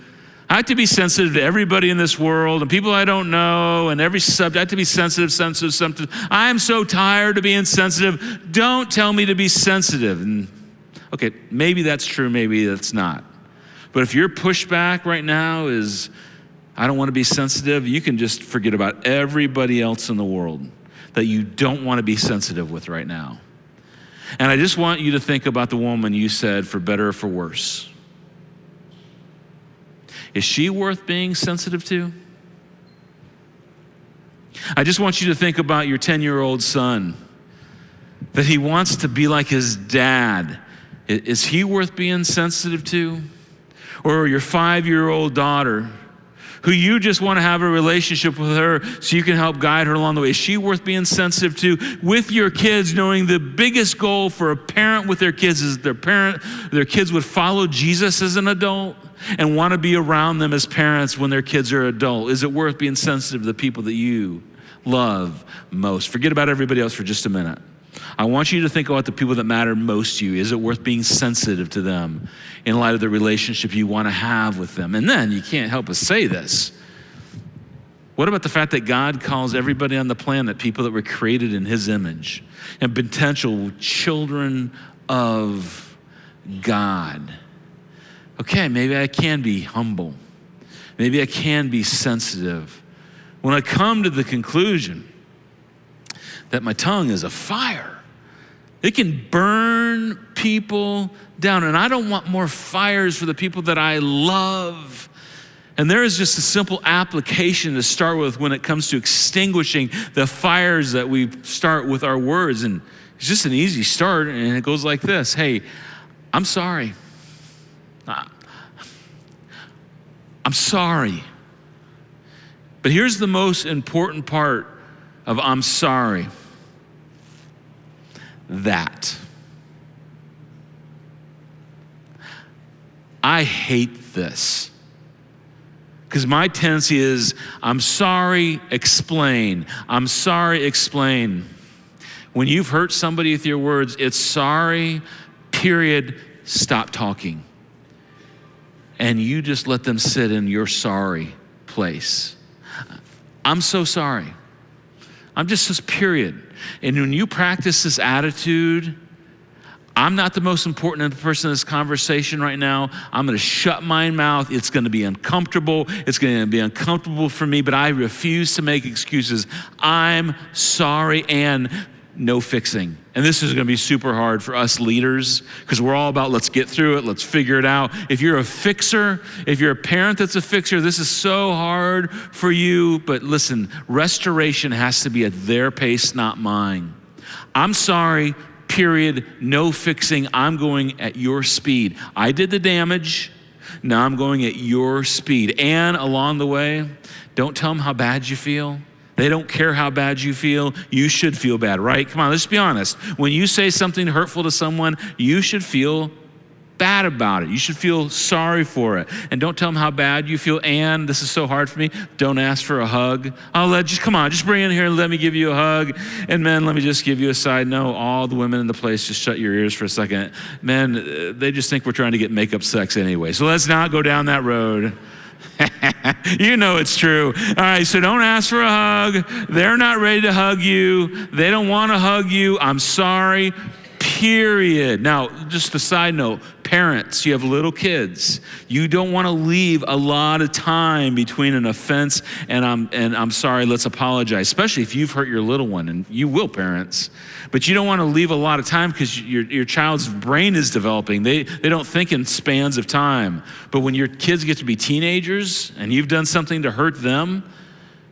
I have to be sensitive to everybody in this world and people I don't know and every subject. I have to be sensitive. I am so tired of being sensitive. Don't tell me to be sensitive. And okay, maybe that's true, maybe that's not. But if your pushback right now is, I don't want to be sensitive, you can just forget about everybody else in the world that you don't want to be sensitive with right now. And I just want you to think about the woman you said, for better or for worse. Is she worth being sensitive to? I just want you to think about your 10-year-old son, that he wants to be like his dad. Is he worth being sensitive to? Or your 5-year-old daughter, who you just want to have a relationship with her so you can help guide her along the way. Is she worth being sensitive to? With your kids, knowing the biggest goal for a parent with their kids is their kids would follow Jesus as an adult and want to be around them as parents when their kids are adult. Is it worth being sensitive to the people that you love most? Forget about everybody else for just a minute. I want you to think about the people that matter most to you. Is it worth being sensitive to them in light of the relationship you want to have with them? And then you can't help but say this. What about the fact that God calls everybody on the planet people that were created in his image and potential children of God? Okay, maybe I can be humble. Maybe I can be sensitive. When I come to the conclusion that my tongue is a fire, it can burn people down, and I don't want more fires for the people that I love. And there is just a simple application to start with when it comes to extinguishing the fires that we start with our words. And it's just an easy start, and it goes like this. Hey, I'm sorry. I'm sorry. But here's the most important part of I'm sorry. That. I hate this. Because my tendency is, I'm sorry, explain. I'm sorry, explain. When you've hurt somebody with your words, it's sorry, period, stop talking. And you just let them sit in your sorry place. I'm so sorry. I'm just period. And when you practice this attitude, I'm not the most important person in this conversation right now. I'm going to shut my mouth. It's going to be uncomfortable. It's going to be uncomfortable for me, but I refuse to make excuses. I'm sorry and no fixing. And this is going to be super hard for us leaders because we're all about let's get through it, let's figure it out. If you're a fixer, if you're a parent that's a fixer, this is so hard for you. But listen, restoration has to be at their pace, not mine. I'm sorry, period, no fixing. I'm going at your speed. I did the damage. Now I'm going at your speed. And along the way, don't tell them how bad you feel. They don't care how bad you feel. You should feel bad, right? Come on, let's be honest. When you say something hurtful to someone, you should feel bad about it. You should feel sorry for it. And don't tell them how bad you feel. And this is so hard for me. Don't ask for a hug. Come on, just bring it in here and let me give you a hug. And men, let me just give you a side note. All the women in the place, just shut your ears for a second. Men, they just think we're trying to get makeup sex anyway. So let's not go down that road. You know it's true. All right, so don't ask for a hug. They're not ready to hug you. They don't want to hug you. I'm sorry, period. Now, just a side note, parents, you have little kids. You don't want to leave a lot of time between an offense and I'm sorry, let's apologize, especially if you've hurt your little one, and you will, parents. But you don't want to leave a lot of time because your child's brain is developing. They don't think in spans of time. But when your kids get to be teenagers and you've done something to hurt them,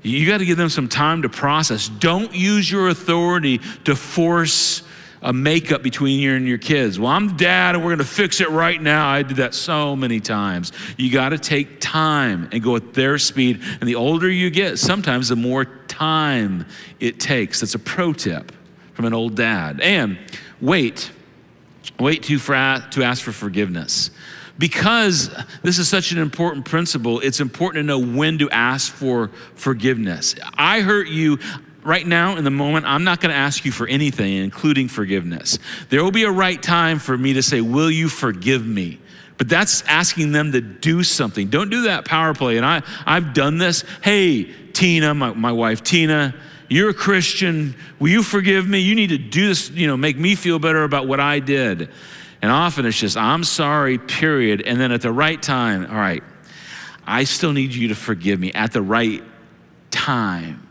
you got to give them some time to process. Don't use your authority to force a makeup between you and your kids. Well, I'm dad and we're gonna fix it right now. I did that so many times. You gotta take time and go at their speed. And the older you get, sometimes the more time it takes. That's a pro tip from an old dad. And wait to ask for forgiveness. Because this is such an important principle, it's important to know when to ask for forgiveness. I hurt you. Right now, in the moment, I'm not going to ask you for anything, including forgiveness. There will be a right time for me to say, will you forgive me? But that's asking them to do something. Don't do that power play. And I've done this. Hey, Tina, my wife, Tina, you're a Christian. Will you forgive me? You need to do this, make me feel better about what I did. And often it's just, I'm sorry, period. And then at the right time, all right, I still need you to forgive me at the right time.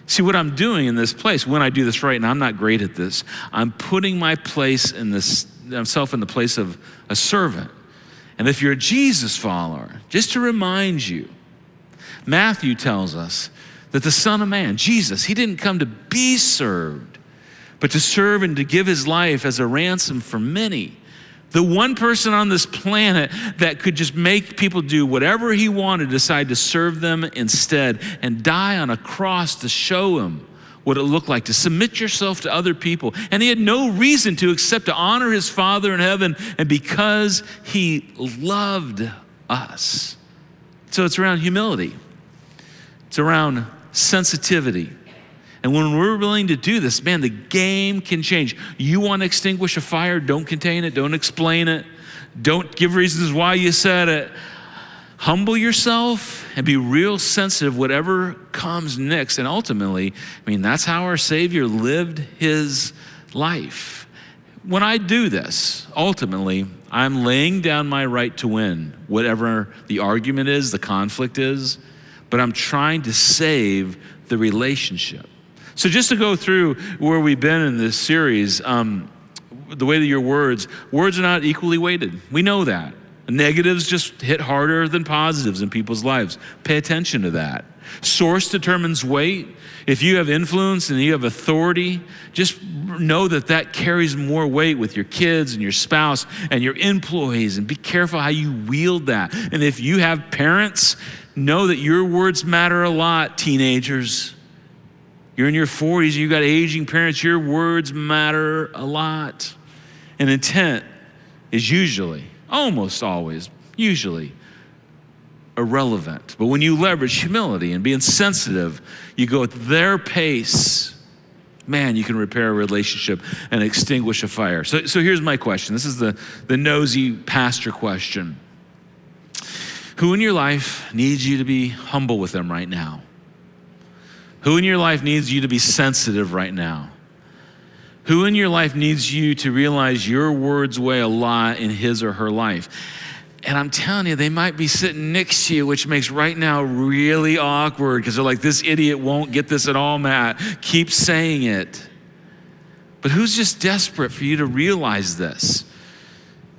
See, what I'm doing in this place, when I do this right, and I'm not great at this, I'm putting myself in the place of a servant. And if you're a Jesus follower, just to remind you, Matthew tells us that the Son of Man, Jesus, he didn't come to be served, but to serve and to give his life as a ransom for many. The one person on this planet that could just make people do whatever he wanted, decide to serve them instead and die on a cross to show him what it looked like to submit yourself to other people. And he had no reason to except to honor his Father in heaven, and because he loved us. So it's around humility. It's around sensitivity. And when we're willing to do this, man, the game can change. You want to extinguish a fire, don't contain it, don't explain it, don't give reasons why you said it. Humble yourself and be real sensitive whatever comes next. And ultimately, that's how our Savior lived his life. When I do this, ultimately, I'm laying down my right to win, whatever the argument is, the conflict is, but I'm trying to save the relationship. So just to go through where we've been in this series, the way that your words are not equally weighted. We know that. Negatives just hit harder than positives in people's lives. Pay attention to that. Source determines weight. If you have influence and you have authority, just know that that carries more weight with your kids and your spouse and your employees, and be careful how you wield that. And if you have parents, know that your words matter a lot, teenagers. You're in your 40s, you got aging parents, your words matter a lot. And intent is almost always, irrelevant. But when you leverage humility and being sensitive, you go at their pace, man, you can repair a relationship and extinguish a fire. So here's my question. This is the nosy pastor question. Who in your life needs you to be humble with them right now? Who in your life needs you to be sensitive right now? Who in your life needs you to realize your words weigh a lot in his or her life? And I'm telling you, they might be sitting next to you, which makes right now really awkward because they're like, this idiot won't get this at all, Matt. Keep saying it. But who's just desperate for you to realize this?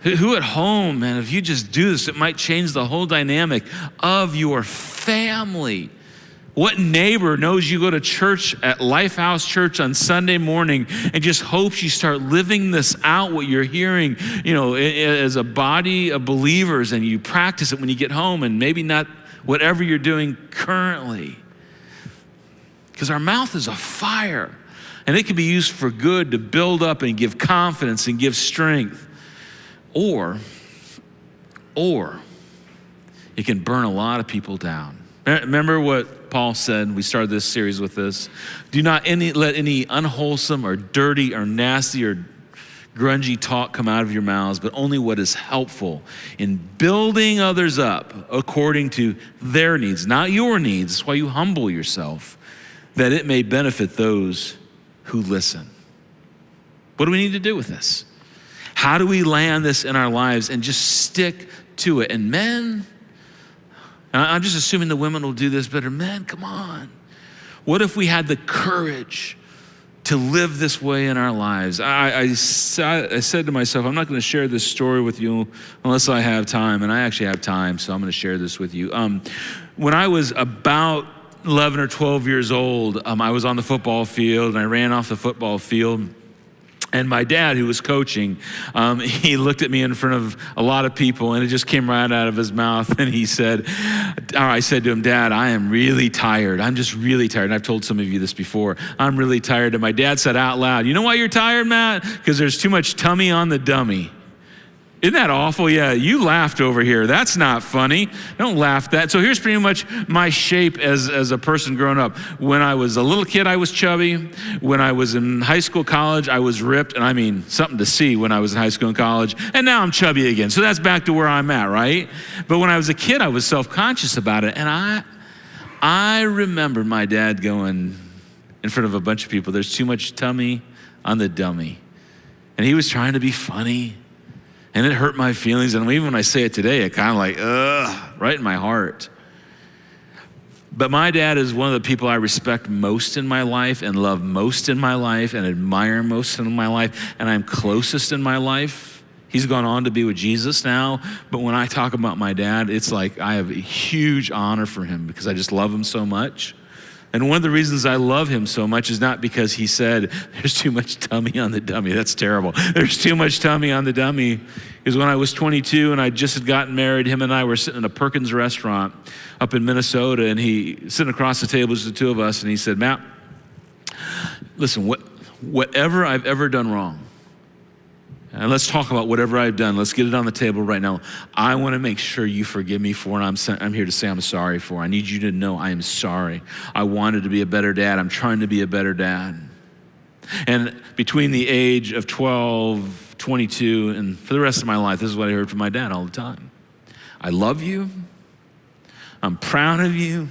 Who at home, man, if you just do this, it might change the whole dynamic of your family. What neighbor knows you go to church at Lifehouse Church on Sunday morning and just hopes you start living this out, what you're hearing, as a body of believers, and you practice it when you get home, and maybe not whatever you're doing currently. Because our mouth is a fire, and it can be used for good to build up and give confidence and give strength. Or it can burn a lot of people down. Remember what Paul said? We started this series with this. Do not let any unwholesome or dirty or nasty or grungy talk come out of your mouths, but only what is helpful in building others up according to their needs, not your needs. That's why you humble yourself, that it may benefit those who listen. What do we need to do with this? How do we land this in our lives and just stick to it? And men, and I'm just assuming the women will do this better. Men, come on. What if we had the courage to live this way in our lives? I said to myself, I'm not going to share this story with you unless I have time. And I actually have time, so I'm going to share this with you. When I was about 11 or 12 years old, I was on the football field, and I ran off the football field. And my dad, who was coaching, he looked at me in front of a lot of people, and it just came right out of his mouth. And he said, I said to him, Dad, I am really tired. I'm just really tired. And I've told some of you this before. I'm really tired. And my dad said out loud, you know why you're tired, Matt? Because there's too much tummy on the dummy. Isn't that awful? Yeah, you laughed over here. That's not funny. Don't laugh that. So here's pretty much my shape as a person growing up. When I was a little kid, I was chubby. When I was in high school, college, I was ripped. And I mean, something to see when I was in high school and college. And now I'm chubby again. So that's back to where I'm at, right? But when I was a kid, I was self-conscious about it. And I remember my dad going in front of a bunch of people, there's too much tummy on the dummy. And he was trying to be funny. And it hurt my feelings. And even when I say it today, it kind of like, right in my heart. But my dad is one of the people I respect most in my life and love most in my life and admire most in my life. And I'm closest in my life. He's gone on to be with Jesus now. But when I talk about my dad, it's like I have a huge honor for him because I just love him so much. And one of the reasons I love him so much is not because he said, there's too much tummy on the dummy. That's terrible. There's too much tummy on the dummy. Is when I was 22 and I just had gotten married, him and I were sitting in a Perkins restaurant up in Minnesota, and he sitting across the table, just the two of us, and he said, Matt, listen, whatever I've ever done wrong, and let's talk about whatever I've done. Let's get it on the table right now. I want to make sure you forgive me for it. I'm here to say I'm sorry for it. I need you to know I am sorry. I wanted to be a better dad. I'm trying to be a better dad. And between the age of 12, 22, and for the rest of my life, this is what I heard from my dad all the time. I love you. I'm proud of you.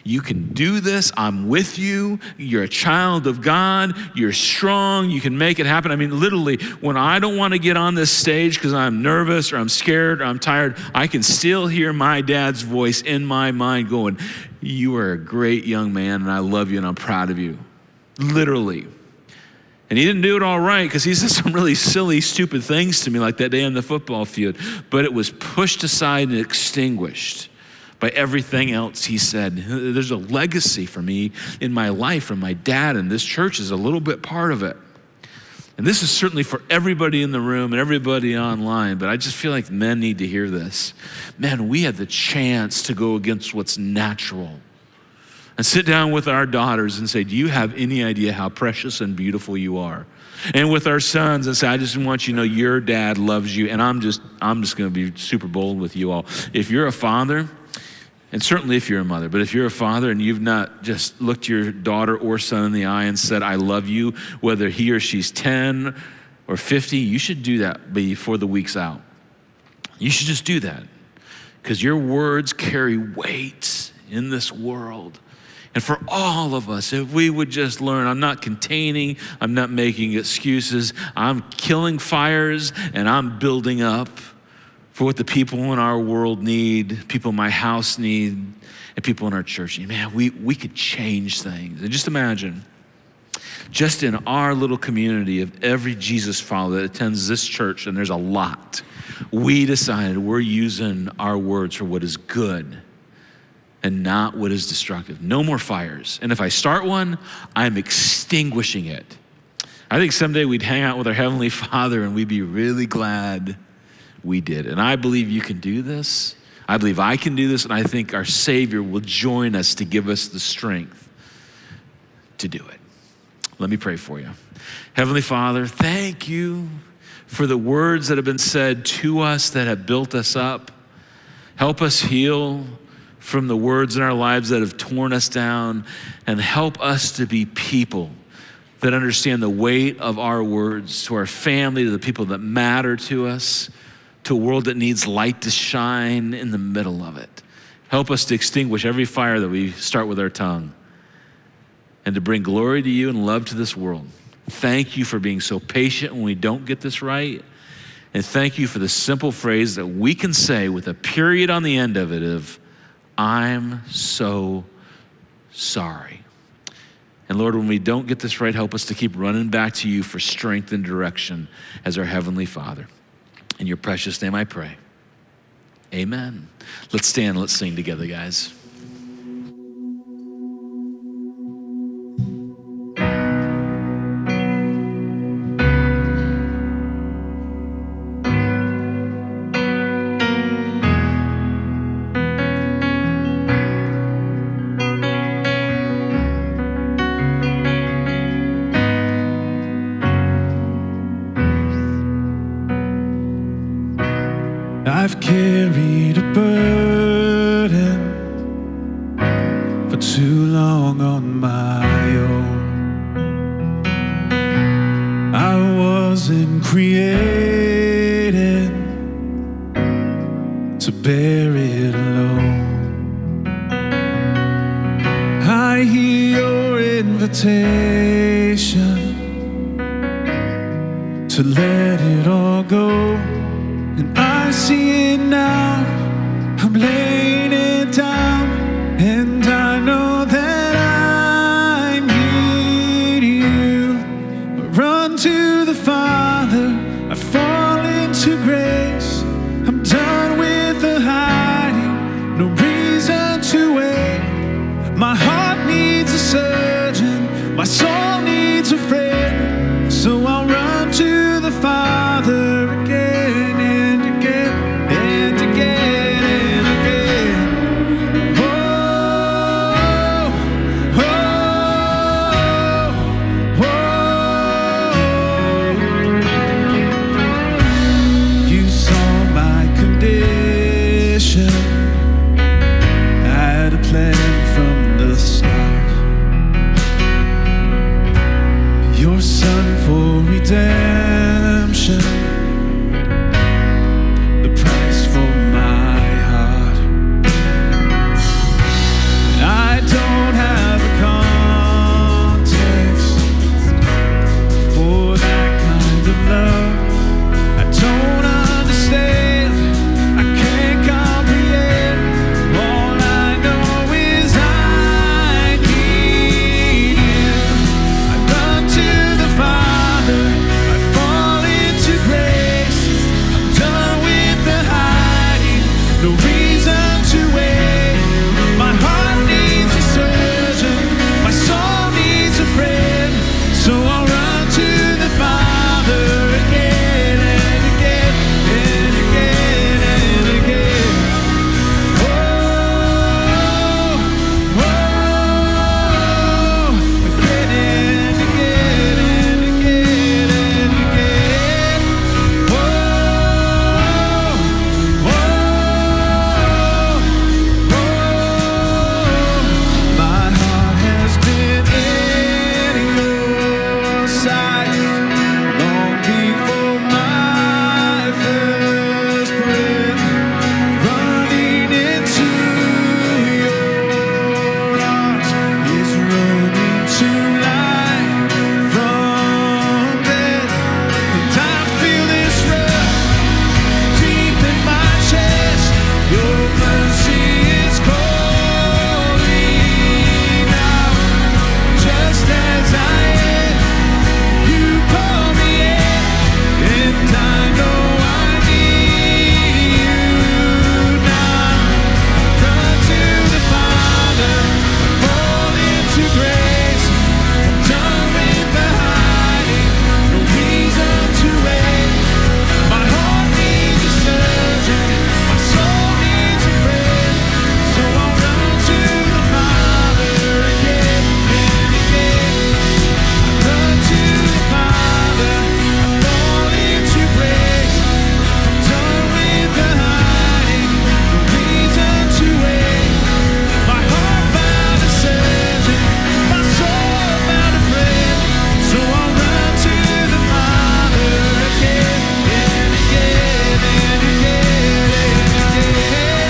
You can do this. I'm with you. You're a child of God. You're strong. You can make it happen. I mean, literally, when I don't want to get on this stage because I'm nervous or I'm scared or I'm tired, I can still hear my dad's voice in my mind going, you are a great young man, and I love you, and I'm proud of you. Literally. And he didn't do it all right because he said some really silly, stupid things to me like that day on the football field. But it was pushed aside and extinguished by everything else he said. There's a legacy for me in my life from my dad, and this church is a little bit part of it. And this is certainly for everybody in the room and everybody online, but I just feel like men need to hear this. Man, we had the chance to go against what's natural and sit down with our daughters and say, do you have any idea how precious and beautiful you are? And with our sons and say, I just want you to know your dad loves you, and I'm just going to be super bold with you all. If you're a father, and certainly if you're a mother, but if you're a father and you've not just looked your daughter or son in the eye and said, I love you, whether he or she's 10 or 50, you should do that before the week's out. You should just do that because your words carry weight in this world. And for all of us, if we would just learn, I'm not containing, I'm not making excuses, I'm killing fires and I'm building up for what the people in our world need, people in my house need, and people in our church need. Man, we could change things. And just imagine, just in our little community of every Jesus follower that attends this church, and there's a lot, we decided we're using our words for what is good and not what is destructive. No more fires. And if I start one, I'm extinguishing it. I think someday we'd hang out with our Heavenly Father and we'd be really glad we did. And I believe you can do this. I believe I can do this. And I think our Savior will join us to give us the strength to do it. Let me pray for you. Heavenly Father, thank you for the words that have been said to us that have built us up. Help us heal from the words in our lives that have torn us down, and help us to be people that understand the weight of our words to our family, to the people that matter to us, to a world that needs light to shine in the middle of it. Help us to extinguish every fire that we start with our tongue and to bring glory to you and love to this world. Thank you for being so patient when we don't get this right. And thank you for the simple phrase that we can say with a period on the end of it of, I'm so sorry. And Lord, when we don't get this right, help us to keep running back to you for strength and direction as our Heavenly Father. In your precious name I pray. Amen. Let's stand, let's sing together, guys. I've carried a burden for too long on my own. I wasn't created to bear it alone. I hear your invitation to let it all go. And I see it now, I'm laying it down, and I know that I need you. I run to the Father, I fall into grace. I'm done with the hiding, no reason to wait. My heart needs a surgeon, my soul needs a friend. So I'll run to the Father again. sight, long before my first breath, running into your arms is running to life from death. And I feel this rush deep in my chest. Your mercy is calling out, just as I am. You call me in, and I know I need you now. Run to the Father, fall into grace. I'm done with the hiding, no reason to wait. My heart needs a surgeon, my soul needs a friend, so I'll run to the Father again and again. I run to the Father, I fall into grace. I'm done with the hiding, no reason to wait. My heart found a surgeon, my soul found a friend, so I'll run to the Father again and again and again and again.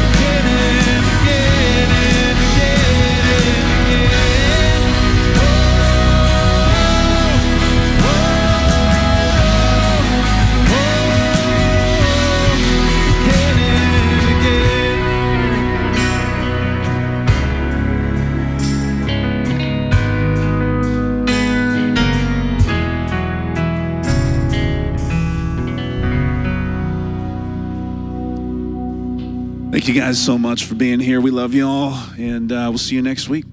Again and again and again Thank you guys so much for being here. We love you all, and we'll see you next week.